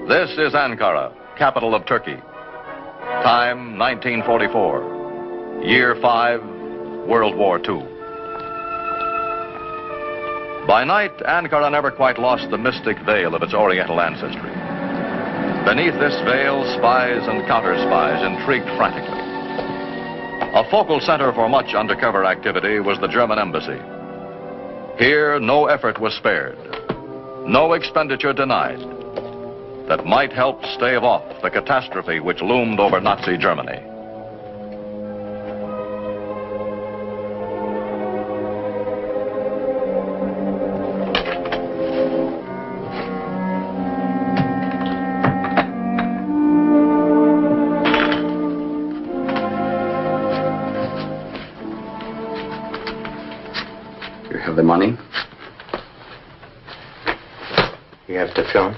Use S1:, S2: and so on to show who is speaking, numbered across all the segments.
S1: This is Ankara, capital of Turkey. Time, 1944. Year 5, World War II. By night, Ankara never quite lost the mystic veil of its Oriental ancestry. Beneath this veil, spies and counter-spies intrigued frantically. A focal center for much undercover activity was the German embassy. Here, no effort was spared, no expenditure denied, that might help stave off the catastrophe which loomed over Nazi Germany.
S2: You have the money?
S3: You have the film?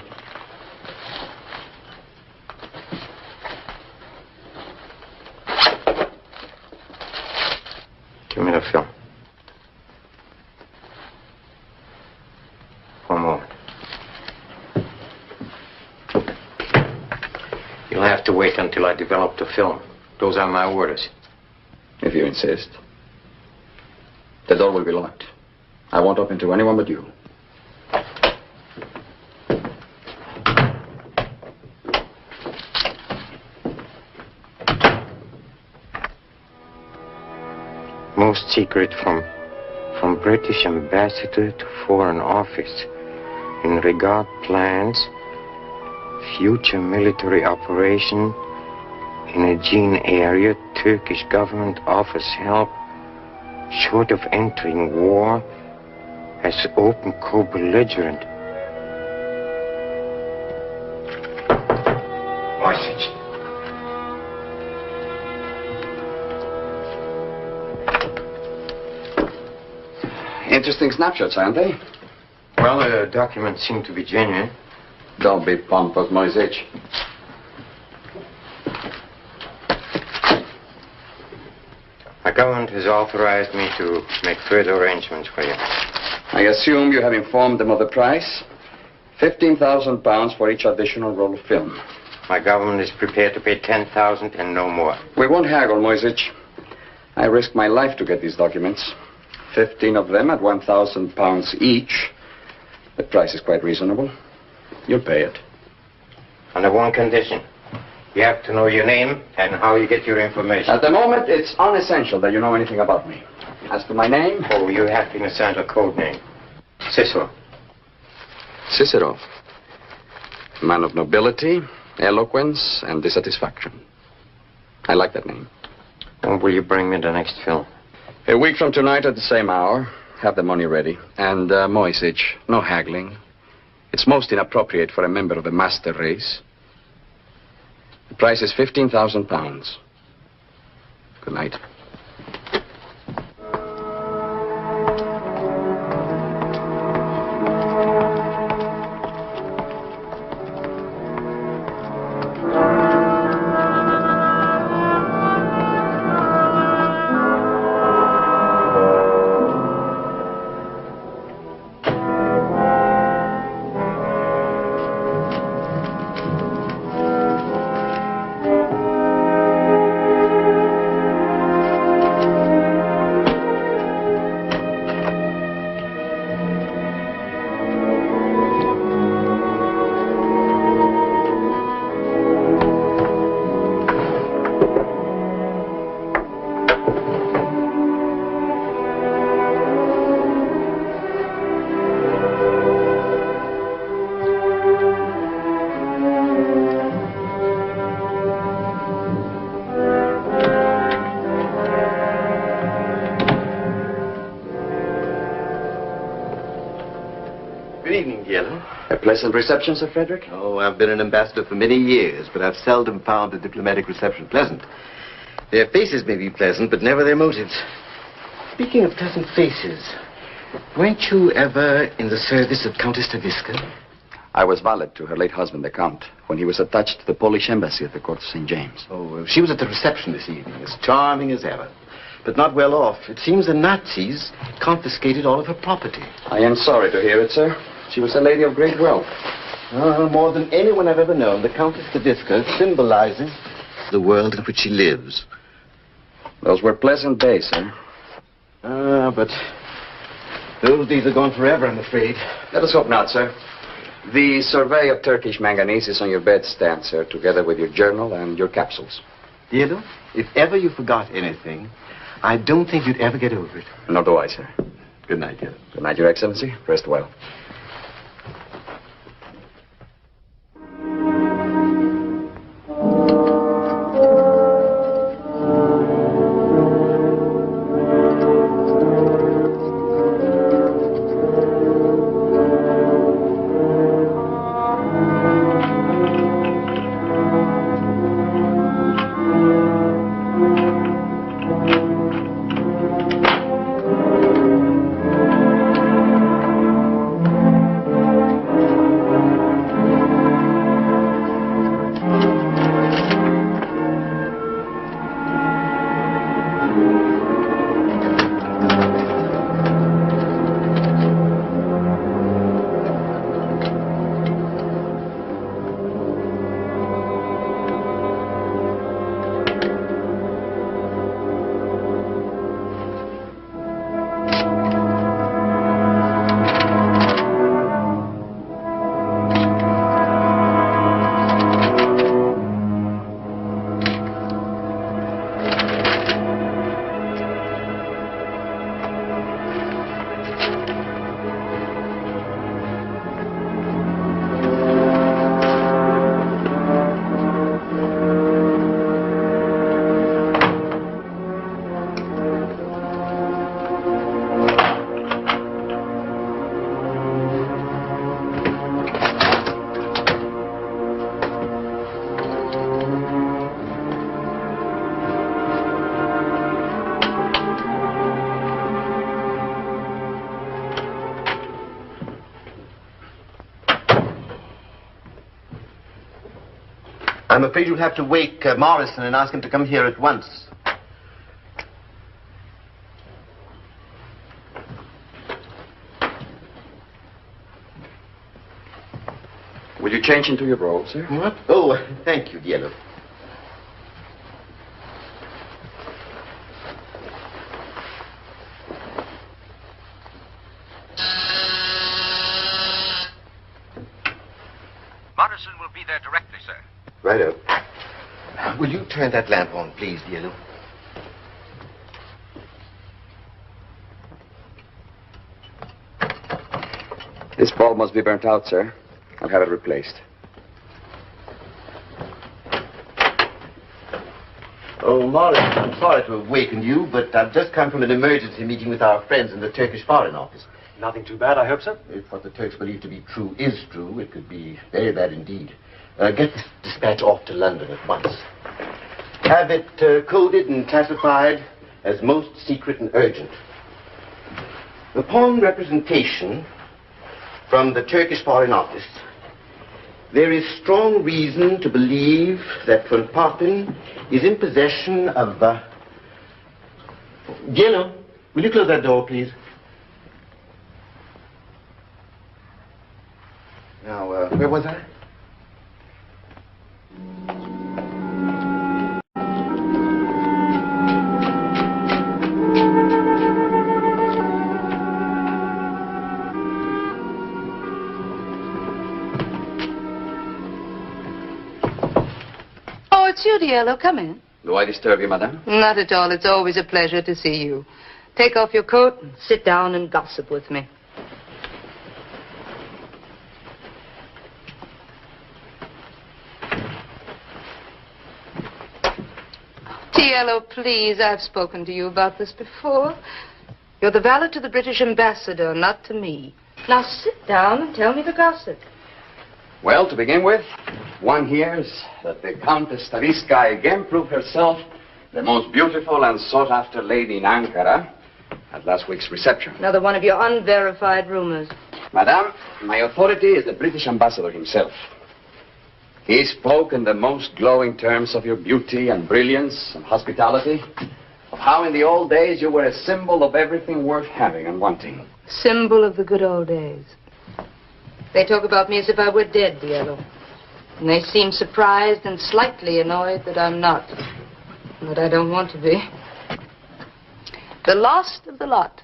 S3: Give me the film. For a moment. You'll have to wait until I develop the film. Those are my orders.
S2: If you insist. The door will be locked. I won't open to anyone but you.
S3: Most secret from British ambassador to foreign office. In regard plans, future military operation in Aegean area, Turkish government offers help short of entering war as open co-belligerent. Message.
S2: Interesting snapshots, aren't they?
S3: Well, the documents seem to be genuine.
S2: Don't be pompous, Moisés.
S3: My government has authorized me to make further arrangements for you.
S2: I assume you have informed them of the price? 15,000 pounds for each additional roll of film.
S3: My government is prepared to pay 10,000 and no more.
S2: We won't haggle, Moisés. I risked my life to get these documents. 15 of them at 1,000 pounds each. The price is quite reasonable. You'll pay it.
S3: Under one condition. You have to know your name and how you get your information.
S2: At the moment, it's unessential that you know anything about me. As to my name...
S3: Oh, you have been assigned a code name. Cicero.
S2: Cicero. Man of nobility, eloquence, and dissatisfaction. I like that name.
S3: When will you bring me the next film?
S2: A week from tonight at the same hour. Have the money ready. And, Moisés, no haggling. It's most inappropriate for a member of the master race. The price is 15,000 pounds. Good night. Pleasant reception, Sir Frederick?
S4: Oh, I've been an ambassador for many years, but I've seldom found a diplomatic reception pleasant. Their faces may be pleasant, but never their motives. Speaking of pleasant faces, weren't you ever in the service of Countess Taviska?
S2: I was valet to her late husband, the Count, when he was attached to the Polish embassy at the court of St. James.
S4: Oh, she was at the reception this evening, as charming as ever, but not well off. It seems the Nazis confiscated all of her property.
S2: I am sorry to hear it, sir. She was a lady of great wealth.
S4: More than anyone I've ever known, the Countess Tedesco symbolizes the world in which she lives.
S2: Those were pleasant days, sir.
S4: But those days are gone forever, I'm afraid.
S2: Let us hope not, sir. The survey of Turkish manganese is on your bedstand, sir, together with your journal and your capsules.
S4: Diego, if ever you forgot anything, I don't think you'd ever get over it.
S2: Nor do I, sir.
S4: Good night, Diego.
S2: Good night, Your Excellency. Rest well.
S4: I'm afraid you'll have to wake Morrison and ask him to come here at once.
S2: Will you change into your robe, sir?
S4: What? Oh, thank you, Diego.
S5: Morrison will be there directly, sir.
S4: Righto. Will you turn that lamp on, please, Diego?
S2: This bulb must be burnt out, sir. I'll have it replaced.
S4: Oh, Morris, I'm sorry to have wakened you, but I've just come from an emergency meeting with our friends in the Turkish Foreign Office.
S5: Nothing too bad, I hope so.
S4: If what the Turks believe to be true is true, it could be very bad indeed. Get this dispatch off to London at once. Have it coded and classified as most secret and urgent. Upon representation from the Turkish Foreign Office, there is strong reason to believe that von Papen is in possession of... Diego, will you close that door, please? Now, where was I?
S6: Oh, it's you, Diego. Come in.
S2: Do I disturb you, madame?
S6: Not at all. It's always a pleasure to see you. Take off your coat and sit down and gossip with me. Diego, please, I've spoken to you about this before. You're the valet to the British ambassador, not to me. Now sit down and tell me the gossip.
S2: Well, to begin with, one hears that the Countess Tariska again proved herself the most beautiful and sought-after lady in Ankara at last week's reception.
S6: Another one of your unverified rumors.
S2: Madame, my authority is the British ambassador himself. He spoke in the most glowing terms of your beauty and brilliance and hospitality, of how in the old days you were a symbol of everything worth having and wanting.
S6: Symbol of the good old days. They talk about me as if I were dead, Diallo. And they seem surprised and slightly annoyed that I'm not. But I don't want to be. The last of the lot.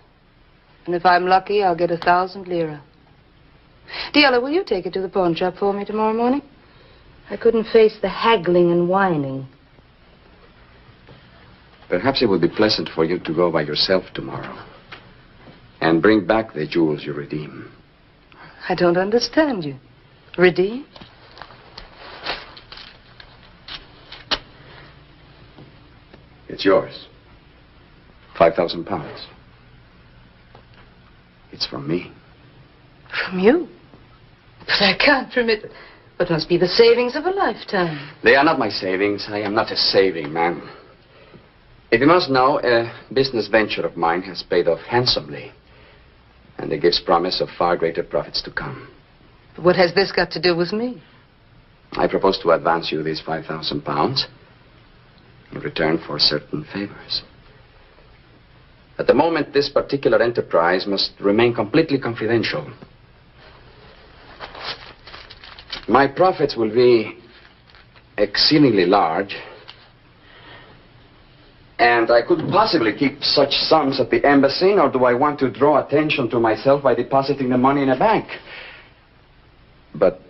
S6: And if I'm lucky, I'll get 1,000 lira. Diallo, will you take it to the pawn shop for me tomorrow morning? I couldn't face the haggling and whining.
S2: Perhaps it would be pleasant for you to go by yourself tomorrow and bring back the jewels you redeem.
S6: I don't understand you. Redeem?
S2: It's yours. 5,000 pounds. It's from me.
S6: From you? But I can't permit it. What must be the savings of a lifetime?
S2: They are not my savings. I am not a saving man. If you must know, a business venture of mine has paid off handsomely. And it gives promise of far greater profits to come.
S6: But what has this got to do with me?
S2: I propose to advance you these 5,000 pounds in return for certain favors. At the moment, this particular enterprise must remain completely confidential. My profits will be exceedingly large, and I couldn't possibly keep such sums at the embassy, nor do I want to draw attention to myself by depositing the money in a bank. But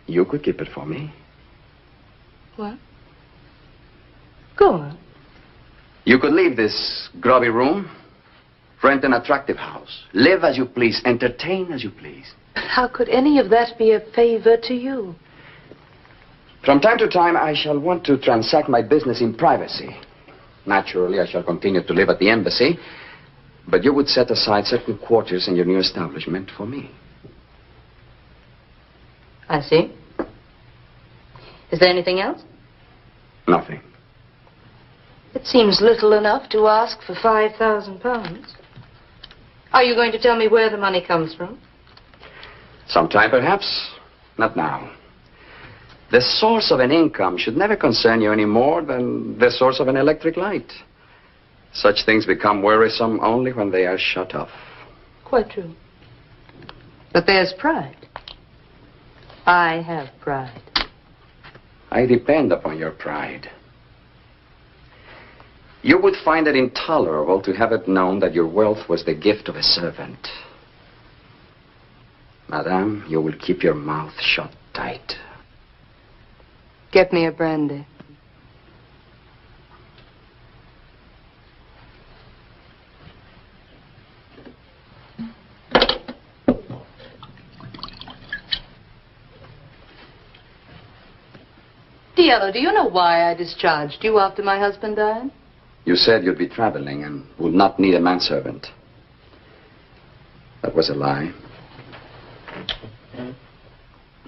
S2: you could keep it for me.
S6: What? Go on.
S2: You could leave this grubby room, rent an attractive house, live as you please, entertain as you please.
S6: How could any of that be a favor to you?
S2: From time to time, I shall want to transact my business in privacy. Naturally, I shall continue to live at the embassy, but you would set aside certain quarters in your new establishment for me.
S6: I see. Is there anything else?
S2: Nothing.
S6: It seems little enough to ask for 5,000 pounds. Are you going to tell me where the money comes from?
S2: Sometime, perhaps. Not now. The source of an income should never concern you any more than the source of an electric light. Such things become worrisome only when they are shut off.
S6: Quite true. But there's pride. I have pride.
S2: I depend upon your pride. You would find it intolerable to have it known that your wealth was the gift of a servant. Madame, you will keep your mouth shut tight.
S6: Get me a brandy. Diallo, do you know why I discharged you after my husband died?
S2: You said you'd be traveling and would not need a manservant. That was a lie.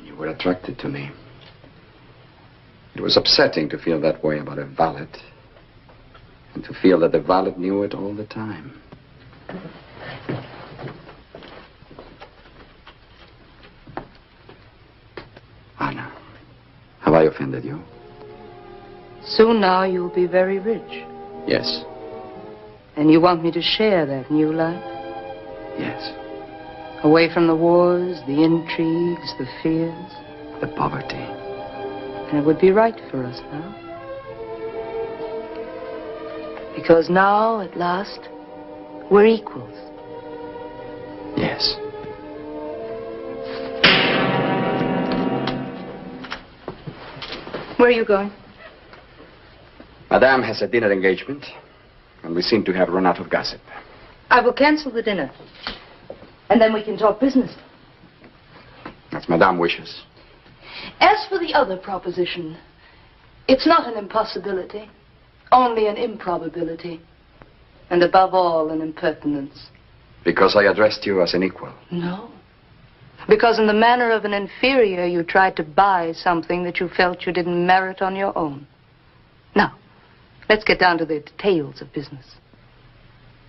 S2: You were attracted to me. It was upsetting to feel that way about a valet, and to feel that the valet knew it all the time. Anna, have I offended you?
S6: Soon now you'll be very rich.
S2: Yes.
S6: And you want me to share that new life?
S2: Yes.
S6: Away from the wars, the intrigues, the fears.
S2: The poverty.
S6: And it would be right for us now. Because now, at last, we're equals.
S2: Yes.
S6: Where are you going?
S2: Madame has a dinner engagement, and we seem to have run out of gossip.
S6: I will cancel the dinner. And then we can talk business.
S2: As Madame wishes.
S6: As for the other proposition, it's not an impossibility, only an improbability. And above all, an impertinence.
S2: Because I addressed you as an equal.
S6: No. Because in the manner of an inferior, you tried to buy something that you felt you didn't merit on your own. Now, let's get down to the details of business.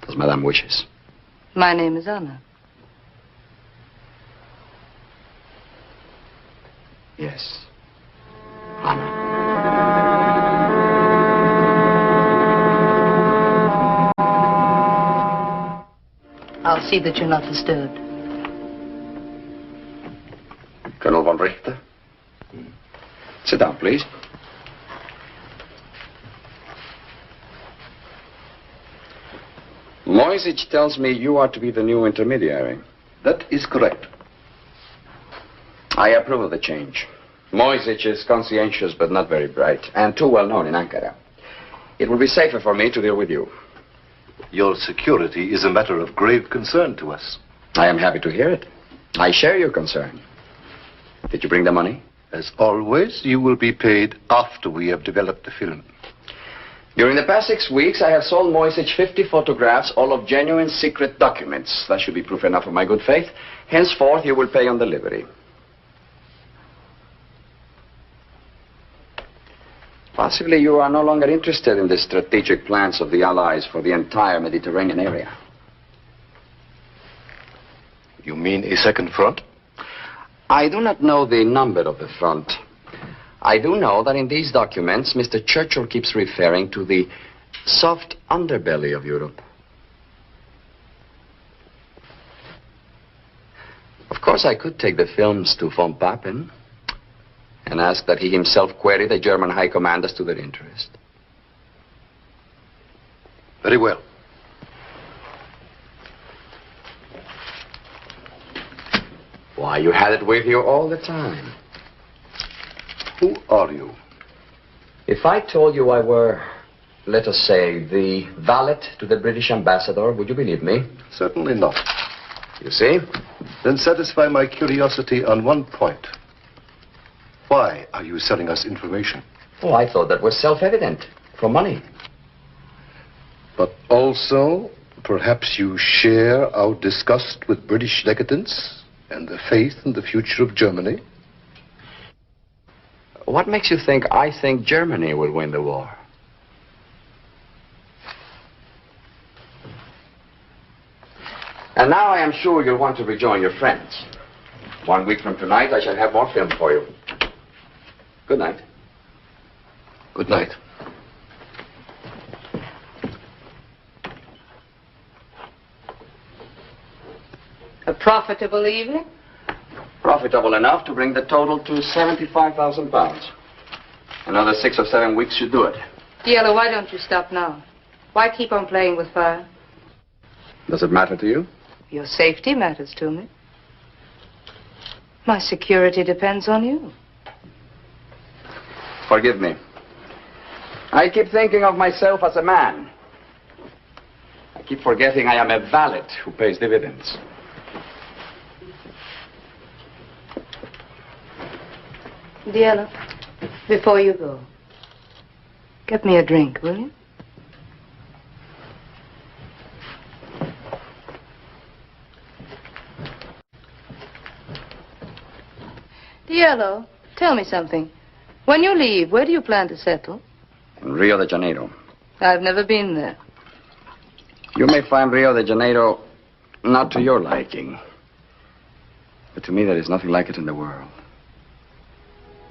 S2: As Madame wishes.
S6: My name is Anna.
S2: Yes. Anna.
S6: I'll see that you're not disturbed.
S2: Colonel von Richter. Sit down, please. Moisich tells me you are to be the new intermediary.
S7: That is correct.
S2: I approve of the change. Moisich is conscientious but not very bright, and too well known in Ankara. It will be safer for me to deal with you.
S7: Your security is a matter of grave concern to us.
S2: I am happy to hear it. I share your concern. Did you bring the money?
S7: As always, you will be paid after we have developed the film.
S2: During the past 6 weeks, I have sold Moisich 50 photographs, all of genuine secret documents. That should be proof enough of my good faith. Henceforth, you will pay on delivery. Possibly you are no longer interested in the strategic plans of the Allies for the entire Mediterranean area.
S7: You mean a second front?
S2: I do not know the number of the front. I do know that in these documents, Mr. Churchill keeps referring to the soft underbelly of Europe. Of course, I could take the films to von Papen and ask that he himself query the German high command as to their interest.
S7: Very well.
S2: Why, you had it with you all the time.
S7: Who are you?
S2: If I told you I were, let us say, the valet to the British ambassador, would you believe me?
S7: Certainly not.
S2: You see?
S7: Then satisfy my curiosity on one point. Why are you selling us information?
S2: Oh, I thought that was self-evident. For money.
S7: But also, perhaps you share our disgust with British decadence and the faith in the future of Germany?
S2: What makes you think I think Germany will win the war? And now I am sure you'll want to rejoin your friends. 1 week from tonight, I shall have more film for you. Good night.
S7: Good night.
S6: A profitable evening?
S2: Profitable enough to bring the total to £75,000. Another 6 or 7 weeks should do it.
S6: Yellow, why don't you stop now? Why keep on playing with fire?
S2: Does it matter to you?
S6: Your safety matters to me. My security depends on you.
S2: Forgive me. I keep thinking of myself as a man. I keep forgetting I am a valet who pays dividends.
S6: Diallo, before you go, get me a drink, will you? Diallo, tell me something. When you leave, where do you plan to settle?
S2: In Rio de Janeiro.
S6: I've never been there.
S2: You may find Rio de Janeiro not to your liking. But to me, there is nothing like it in the world.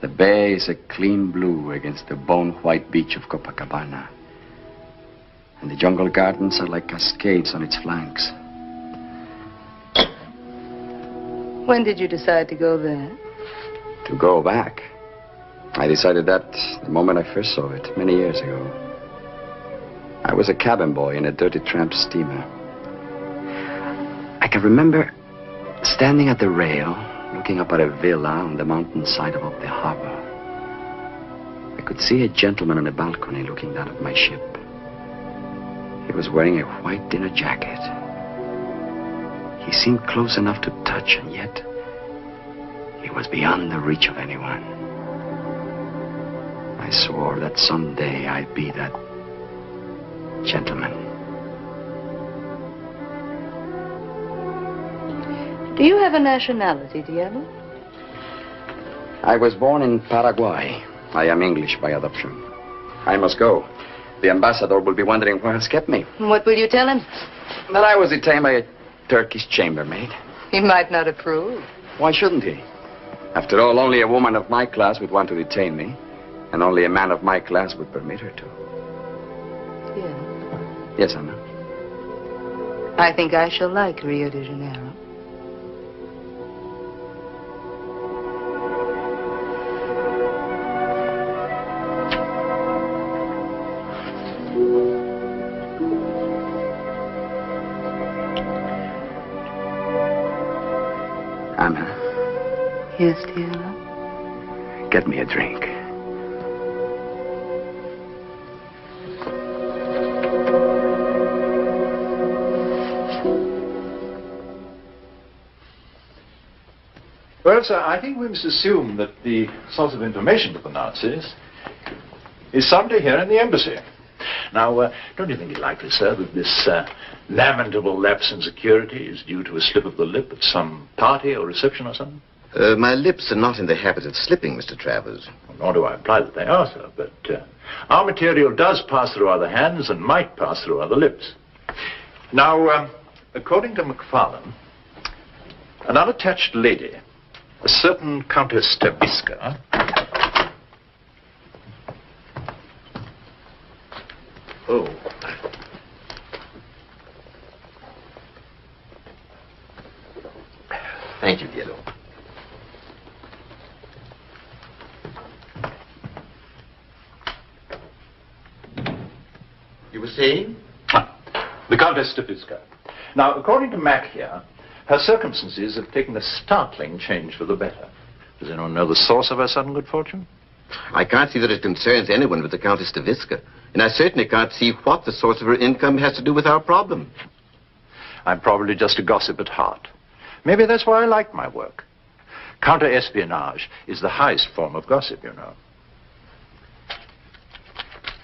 S2: The bay is a clean blue against the bone-white beach of Copacabana. And the jungle gardens are like cascades on its flanks.
S6: When did you decide to go there?
S2: To go back. I decided that the moment I first saw it, many years ago. I was a cabin boy in a dirty tramp steamer. I can remember standing at the rail, looking up at a villa on the mountainside above the harbor. I could see a gentleman on a balcony looking down at my ship. He was wearing a white dinner jacket. He seemed close enough to touch, and yet he was beyond the reach of anyone. I swore that someday I'd be that gentleman.
S6: Do you have a nationality, Diallo?
S2: I was born in Paraguay. I am English by adoption. I must go. The ambassador will be wondering what has kept me.
S6: What will you tell him?
S2: That I was detained by a Turkish chambermaid.
S6: He might not approve.
S2: Why shouldn't he? After all, only a woman of my class would want to detain me, and only a man of my class would permit her to.
S6: Yeah.
S2: Yes, Anna.
S6: I think I shall like Rio de Janeiro.
S2: Anna,
S6: Yes, dear love.
S2: get me a drink.
S8: Well, sir, I think we must assume that the source of information to the Nazis is somebody here in the embassy. Now, don't you think it likely, sir, that this lamentable lapse in security is due to a slip of the lip at some party or reception or something?
S4: My lips are not in the habit of slipping, Mr. Travers.
S8: Well, nor do I imply that they are, sir, but our material does pass through other hands and might pass through other lips. Now, according to McFarlane, an unattached lady, a certain Countess Staviska,
S4: Oh. Thank you, Diego. You were saying?
S8: The Countess Staviska. Now, according to Mac here, her circumstances have taken a startling change for the better. Does anyone know the source of her sudden good fortune?
S4: I can't see that it concerns anyone but the Countess Staviska. And I certainly can't see what the source of her income has to do with our problem.
S8: I'm probably just a gossip at heart. Maybe that's why I like my work. Counter-espionage is the highest form of gossip, you know.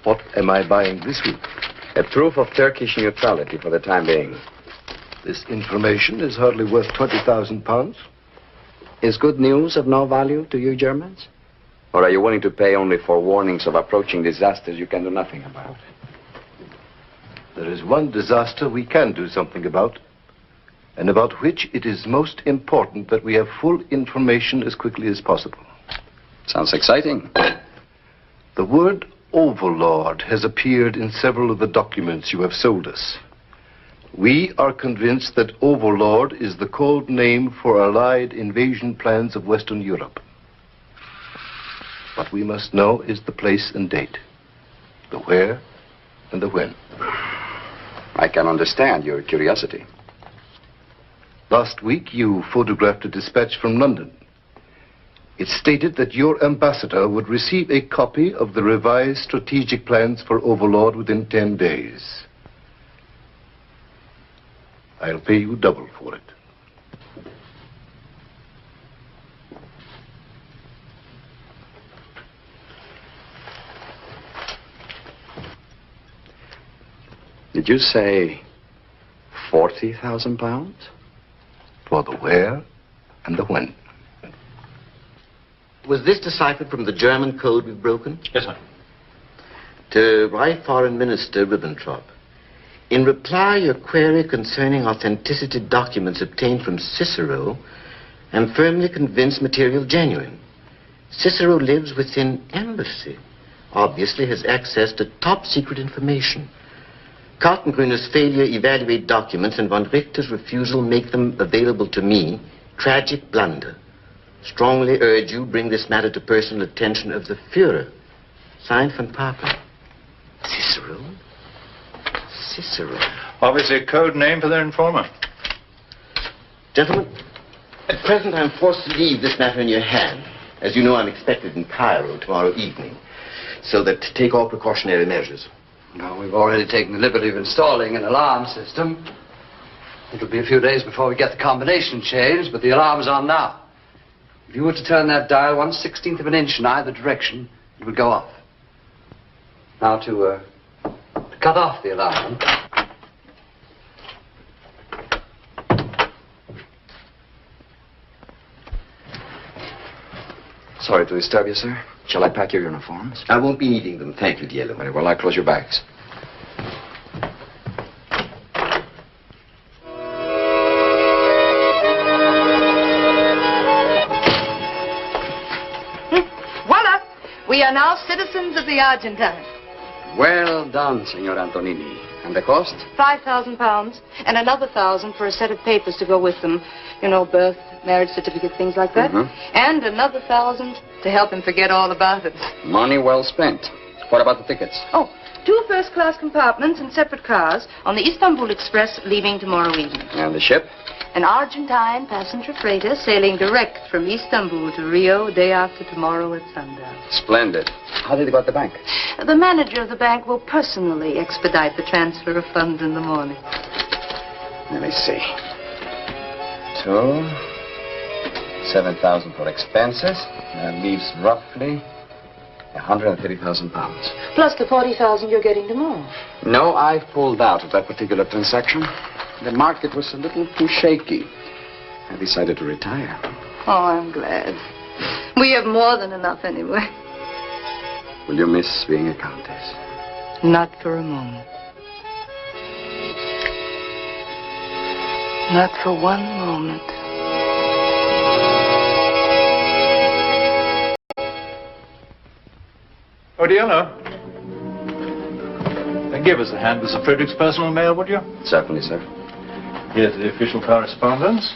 S7: What am I buying this week?
S2: A proof of Turkish neutrality for the time being.
S7: This information is hardly worth 20,000 pounds.
S2: Is good news of no value to you Germans? Or are you willing to pay only for warnings of approaching disasters you can do nothing about?
S7: There is one disaster we can do something about, and about which it is most important that we have full information as quickly as possible.
S2: Sounds exciting.
S7: The word overlord has appeared in several of the documents you have sold us. We are convinced that overlord is the code name for Allied invasion plans of Western Europe. What we must know is the place and date, the where and the when.
S2: I can understand your curiosity.
S7: Last week, you photographed a dispatch from London. It stated that your ambassador would receive a copy of the revised strategic plans for Overlord within 10 days. I'll pay you double for it.
S2: Did you say 40,000 pounds?
S7: For the where and the when.
S4: Was this deciphered from the German code we've broken?
S8: Yes, sir.
S4: To Right Foreign Minister Ribbentrop. In reply, your query concerning authenticity documents obtained from Cicero, I'm firmly convinced material genuine. Cicero lives within embassy. Obviously has access to top secret information. Kaltengrüner's failure evaluate documents and von Richter's refusal make them available to me, tragic blunder. Strongly urge you bring this matter to personal attention of the Führer. Signed von Papen. Cicero? Cicero.
S8: Obviously a code name for their informer.
S4: Gentlemen, at present I'm forced to leave this matter in your hand. As you know, I'm expected in Cairo tomorrow evening. So that take all precautionary measures.
S9: Now, we've already taken the liberty of installing an alarm system. It'll be a few days before we get the combination changed, but the alarm's on now. If you were to turn that dial 1/16 of an inch in either direction, it would go off. Now, to cut off the alarm.
S2: Sorry to disturb you, sir. Shall I pack your uniforms?
S4: I won't be needing them. Thank you, Diego.
S2: Very well, I'll close your bags.
S6: Voila! We are now citizens of the Argentine.
S2: Well done, Senor Antonini. And the cost?
S6: £5,000 and another 1,000 for a set of papers to go with them. You know, birth, marriage certificate, things like that. And another 1,000 to help him forget all about it.
S2: Money well spent. What about the tickets?
S6: Oh, 2 first-class compartments in separate cars on the Istanbul Express leaving tomorrow evening.
S2: And the ship?
S6: An Argentine passenger freighter sailing direct from Istanbul to Rio day after tomorrow at sundown.
S2: Splendid. How did they go at the bank?
S6: The manager of the bank will personally expedite the transfer of funds in the morning.
S2: Let me see. 7,000 for expenses. That leaves roughly 130,000 pounds.
S6: Plus the 40,000 you're getting tomorrow.
S2: No, I pulled out of that particular transaction. The market was a little too shaky. I decided to retire.
S6: Oh, I'm glad. We have more than enough anyway.
S2: Will you miss being a countess?
S6: Not for a moment. Not for one moment.
S8: Odiello. Give us a hand with Sir Frederick's personal mail, would you?
S2: Certainly, sir.
S8: Here's the official correspondence.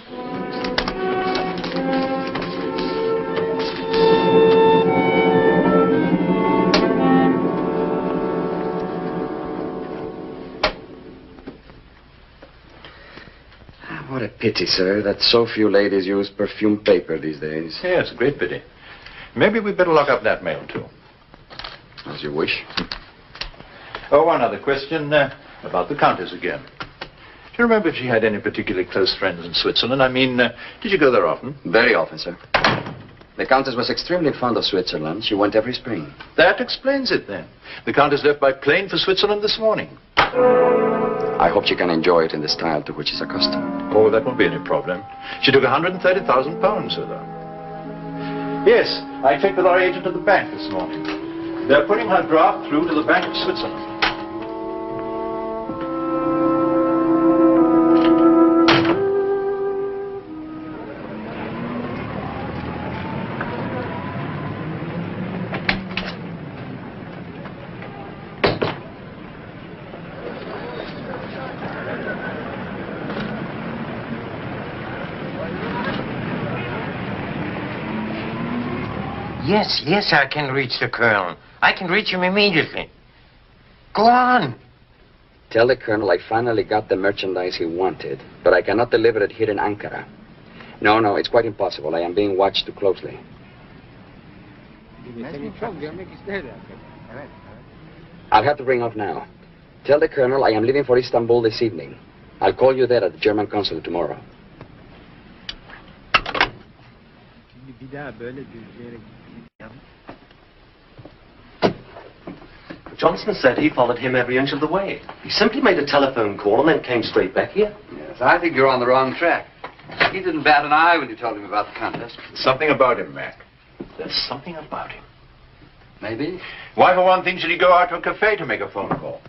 S2: What a pity, sir, that so few ladies use perfume paper these days.
S8: Yes, a great pity. Maybe we'd better lock up that mail, too.
S2: As you wish.
S8: Oh, one other question about the Countess again. Do you remember if she had any particularly close friends in Switzerland? I mean, did you go there often?
S2: Very often, sir. The Countess was extremely fond of Switzerland. She went every spring.
S8: That explains it, then. The Countess left by plane for Switzerland this morning.
S2: I hope she can enjoy it in the style to which she's accustomed.
S8: Oh, that won't be any problem. She took 130,000 pounds with her. Yes, I checked with our agent at the bank this morning. They're putting her draft through to the Bank of Switzerland.
S3: Yes, I can reach the Colonel. I can reach him immediately. Go on.
S2: Tell the Colonel I finally got the merchandise he wanted, but I cannot deliver it here in Ankara. No, it's quite impossible. I am being watched too closely. I'll have to ring off now. Tell the Colonel I am leaving for Istanbul this evening. I'll call you there at the German consulate tomorrow.
S10: Johnson said he followed him every inch of the way. He simply made a telephone call and then came straight back here.
S9: Yes, I think you're on the wrong track. He didn't bat an eye when you told him about the contest.
S8: Something about him, Mac. There's something about him.
S9: Maybe.
S8: Why, for one thing, should he go out to a cafe to make a phone call?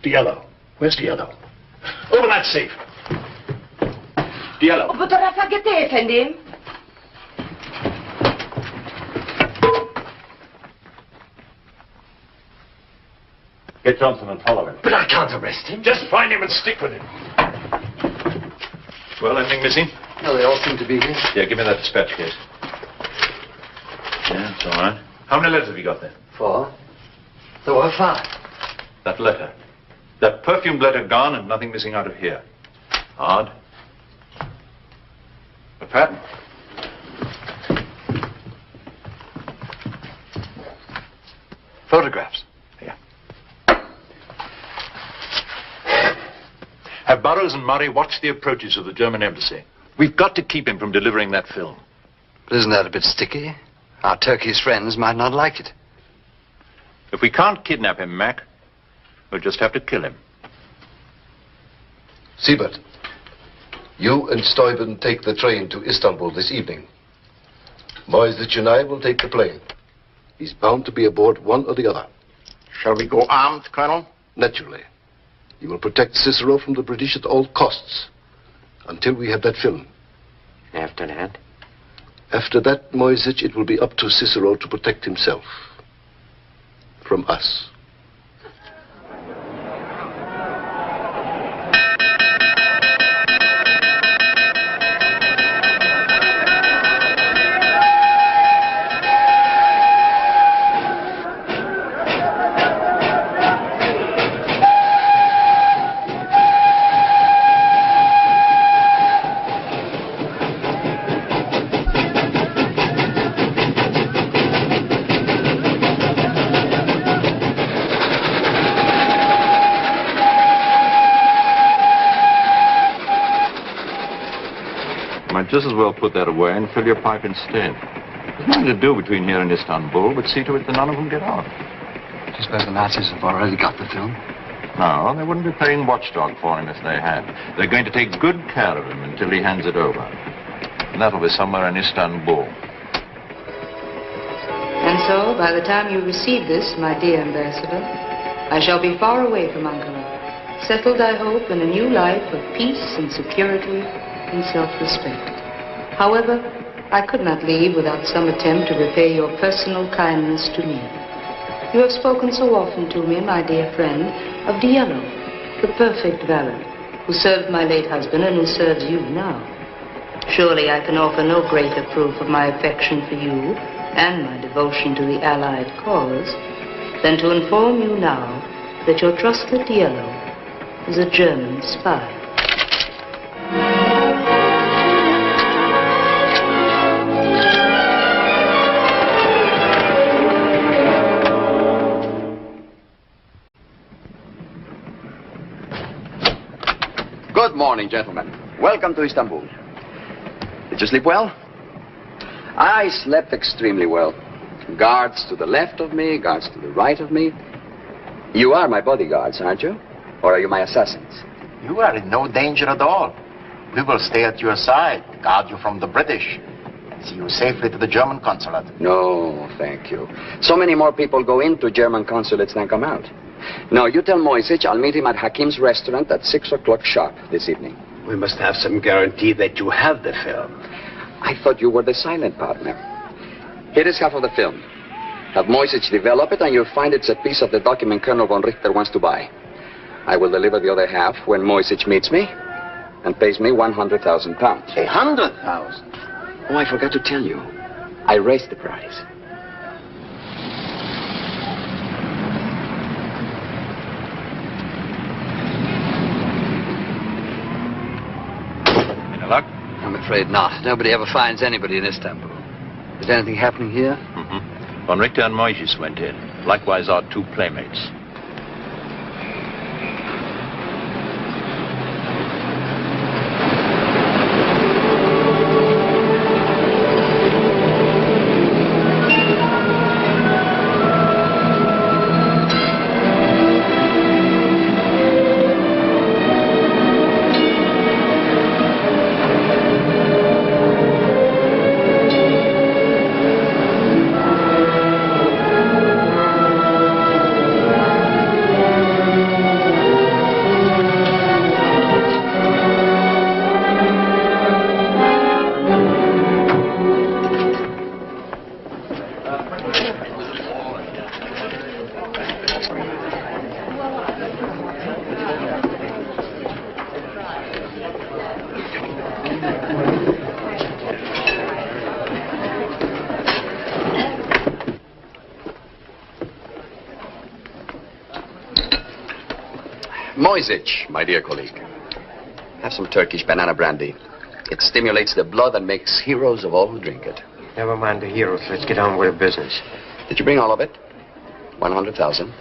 S8: Diallo. Where's Diallo? Open that safe. Diallo.
S6: Potrà fare che te, Fendi?
S8: Get Johnson and follow him.
S10: But I can't arrest him.
S8: Just find him and stick with him. Well, anything missing?
S9: No, they all seem to be here.
S8: Yeah, give me that dispatch case. Yeah, it's all right. How many letters have you got there?
S9: 4. There were 5.
S8: That letter. That perfumed letter gone and nothing missing out of here. Odd. A pattern.
S9: Photographs.
S8: Yeah. Have Burroughs and Murray watch the approaches of the German embassy. We've got to keep him from delivering that film.
S9: But isn't that a bit sticky? Our Turkish friends might not like it.
S8: If we can't kidnap him, Mac, we'll just have to kill him.
S7: Siebert, you and Stuyven take the train to Istanbul this evening. Moisich and I will take the plane. He's bound to be aboard one or the other.
S3: Shall we go armed, Colonel?
S7: Naturally. You will protect Cicero from the British at all costs. Until we have that film.
S3: After that?
S7: After that, Moisich, it will be up to Cicero to protect himself. From us.
S1: Might just as well put that away and fill your pipe instead. There's nothing to do between here and Istanbul, but see to it that none of them get out.
S9: Do you suppose the Nazis have already got the film?
S1: No, they wouldn't be playing watchdog for him if they had. They're going to take good care of him until he hands it over. And that'll be somewhere in Istanbul.
S6: And so, by the time you receive this, my dear ambassador, I shall be far away from Ankara, settled, I hope, in a new life of peace and security and self-respect. However, I could not leave without some attempt to repay your personal kindness to me. You have spoken so often to me, my dear friend, of Diallo, the perfect valet, who served my late husband and who serves you now. Surely I can offer no greater proof of my affection for you and my devotion to the Allied cause than to inform you now that your trusted Diallo is a German spy.
S2: Good morning, gentlemen. Welcome to Istanbul. Did you sleep well? I slept extremely well. Guards to the left of me, guards to the right of me. You are my bodyguards, aren't you? Or are you my assassins?
S3: You are in no danger at all. We will stay at your side, guard you from the British, see you safely to the German consulate.
S2: No, thank you. So many more people go into German consulates than come out. Now, you tell Moisich I'll meet him at Hakim's restaurant at 6 o'clock sharp this evening.
S3: We must have some guarantee that you have the film.
S2: I thought you were the silent partner. Here is half of the film. Have Moisich develop it, and you'll find it's a piece of the document Colonel von Richter wants to buy. I will deliver the other half when Moisich meets me and pays me 100,000 pounds.
S3: 100,000?
S2: Oh, I forgot to tell you. I raised the price.
S1: Any luck?
S9: I'm afraid not. Nobody ever finds anybody in Istanbul. Is anything happening here?
S1: Mm-hmm. Von Richter and Moisich went in. Likewise our 2 playmates.
S2: Moisic, my dear colleague. Have some Turkish banana brandy. It stimulates the blood and makes heroes of all who drink it.
S4: Never mind the heroes. Let's get on with the business.
S2: Did you bring all of it? 100,000.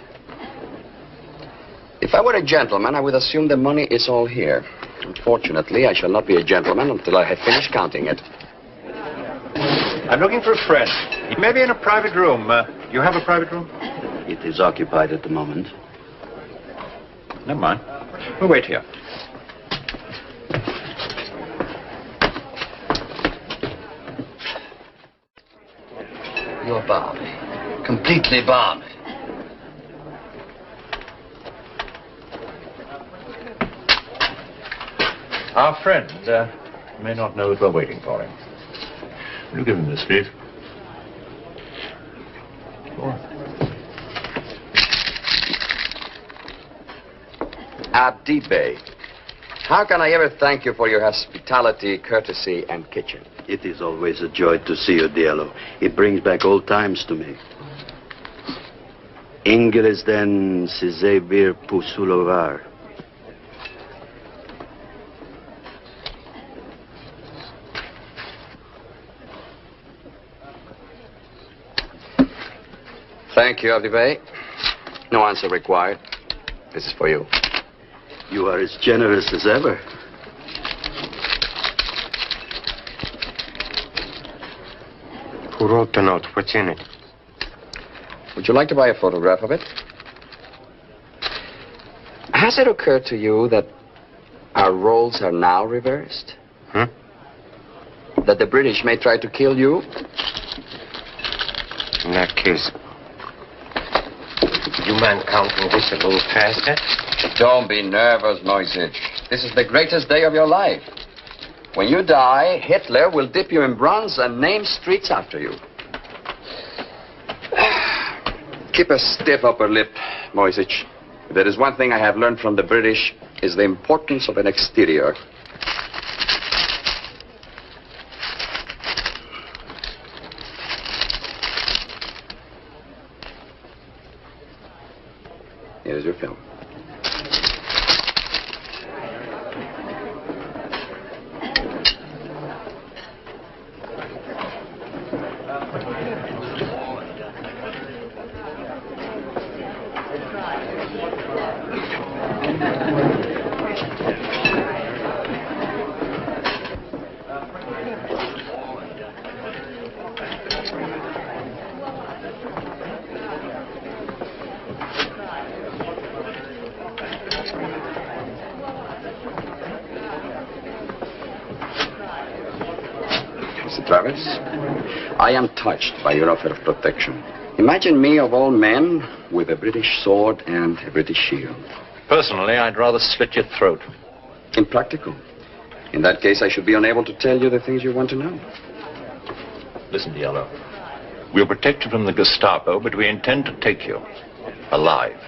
S2: If I were a gentleman, I would assume the money is all here. Unfortunately, I shall not be a gentleman until I have finished counting it.
S8: I'm looking for a friend. He may be in a private room. You have a private room?
S11: It is occupied at the moment.
S8: Never mind. We'll wait here.
S9: You're balmy. Completely balmy.
S8: Our friend may not know that we're waiting for him. Will you give him this, please? Go on.
S2: Abdi Bey, how can I ever thank you for your hospitality, courtesy, and kitchen?
S11: It is always a joy to see you, Diallo. It brings back old times to me. Inglesden size bir pusulu var.
S2: Thank you, Abdi Bey. No answer required. This is for you.
S11: You are as generous as ever.
S4: Who wrote the note? What's in it?
S2: Would you like to buy a photograph of it? Has it occurred to you that our roles are now reversed? That the British may try to kill you?
S4: In that case, you man counting this a little faster?
S2: Don't be nervous, Moisic. This is the greatest day of your life. When you die, Hitler will dip you in bronze and name streets after you. Keep a stiff upper lip, Moisic. If there is one thing I have learned from the British, is the importance of an exterior. Here's your film. Travis, I am touched by your offer of protection. Imagine me, of all men, with a British sword and a British shield.
S8: Personally, I'd rather slit your throat.
S2: Impractical. In that case, I should be unable to tell you the things you want to know.
S8: Listen, Diallo. We'll protect you from the Gestapo, but we intend to take you alive.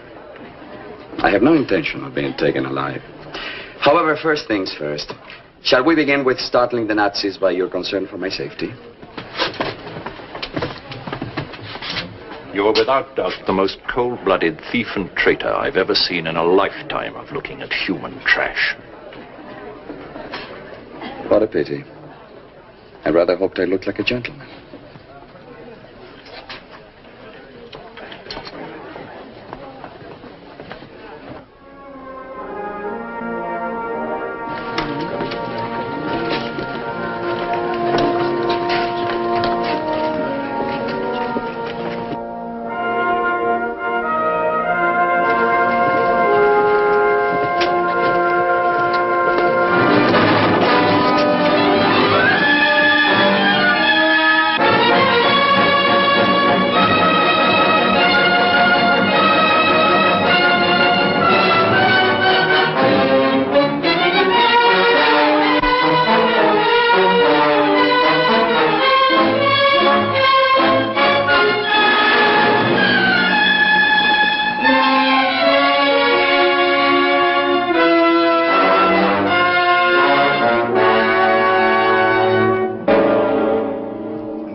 S2: I have no intention of being taken alive. However, first things first. Shall we begin with startling the Nazis by your concern for my safety?
S8: You are without doubt the most cold-blooded thief and traitor I've ever seen in a lifetime of looking at human trash.
S2: What a pity. I rather hoped I looked like a gentleman.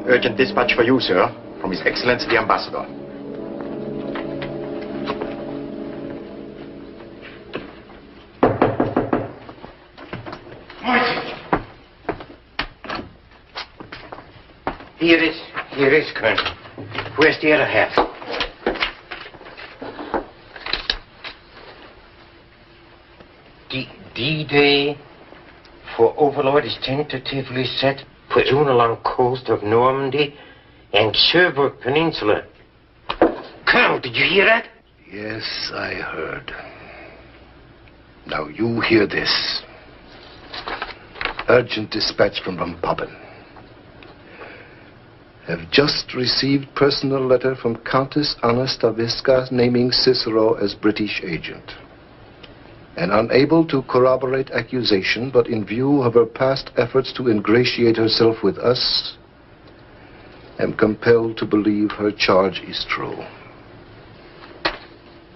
S3: Urgent dispatch for you, sir, from His Excellency the Ambassador.
S12: Here is, Colonel. Where's the other half? D-Day for Overlord is tentatively set for June along coast of Normandy and Cherbourg Peninsula. Colonel, did you hear that?
S7: Yes, I heard. Now you hear this. Urgent dispatch from Montalban. Have just received personal letter from Countess Anna Stavisca naming Cicero as British agent. And unable to corroborate accusation, but in view of her past efforts to ingratiate herself with us, am compelled to believe her charge is true.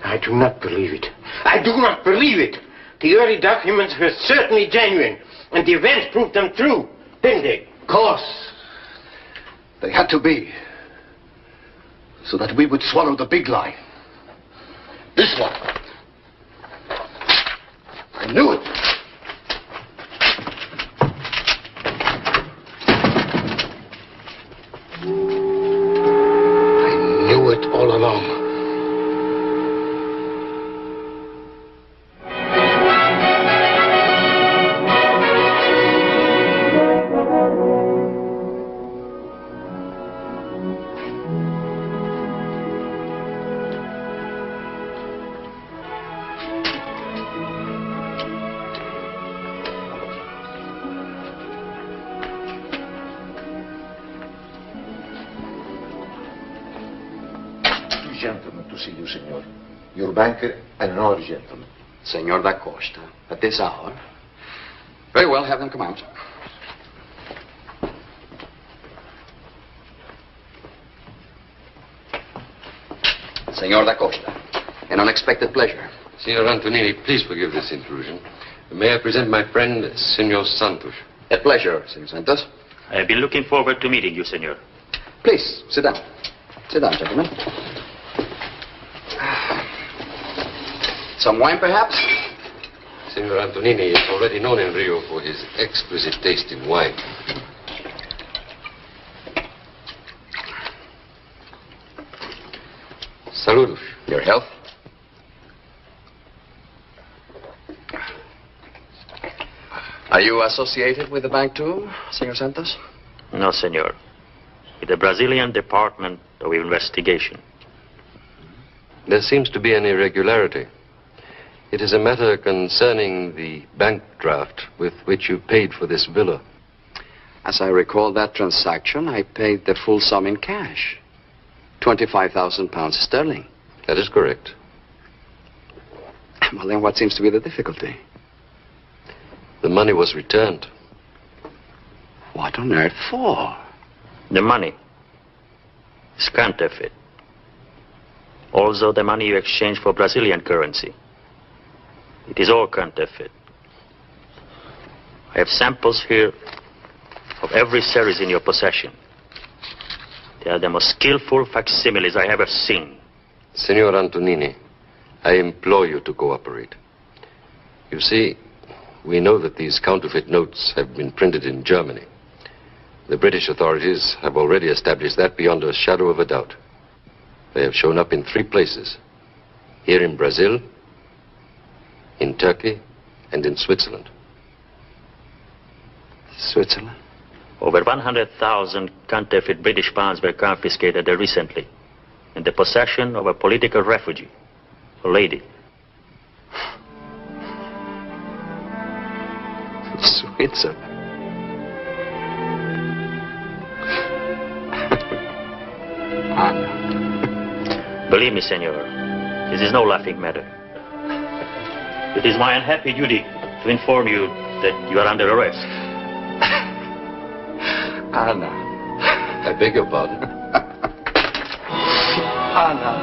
S12: I do not believe it. I do not believe it. The early documents were certainly genuine, and the events proved them true, didn't they?
S7: Of course. They had to be. So that we would swallow the big lie. This one. I knew it. I knew it all along.
S8: Gentleman to see you, senor. Your banker and another gentleman.
S2: Senor da Costa, at this hour. Very well, have them come out. Senor da Costa, an unexpected pleasure.
S13: Signor Antonini, please forgive this intrusion. May I present my friend, Senor Santos?
S2: A pleasure, Senor Santos.
S5: I have been looking forward to meeting you, senor.
S2: Please, sit down. Sit down, gentlemen. Some wine, perhaps?
S13: Signor Antonini is already known in Rio for his exquisite taste in wine. Saludos.
S2: Your health. Are you associated with the bank too, Senor Santos?
S5: No, senor. With the Brazilian Department of Investigation.
S13: There seems to be an irregularity. It is a matter concerning the bank draft with which you paid for this villa.
S2: As I recall that transaction, I paid the full sum in cash. 25,000 pounds sterling.
S13: That is correct.
S2: Well, then what seems to be the difficulty?
S13: The money was returned.
S2: What on earth for?
S5: The money is counterfeit. Also, the money you exchanged for Brazilian currency. It is all counterfeit. I have samples here of every series in your possession. They are the most skillful facsimiles I have ever seen.
S13: Signor Antonini, I implore you to cooperate. You see, we know that these counterfeit notes have been printed in Germany. The British authorities have already established that beyond a shadow of a doubt. They have shown up in 3 places. Here in Brazil, in Turkey, and in Switzerland.
S2: Switzerland?
S5: Over 100,000 counterfeit British pounds were confiscated there recently in the possession of a political refugee, a lady.
S2: Switzerland? Anna.
S5: Believe me, senor, this is no laughing matter. It is my unhappy duty to inform you that you are under arrest.
S2: Anna.
S13: I beg your pardon.
S2: Anna.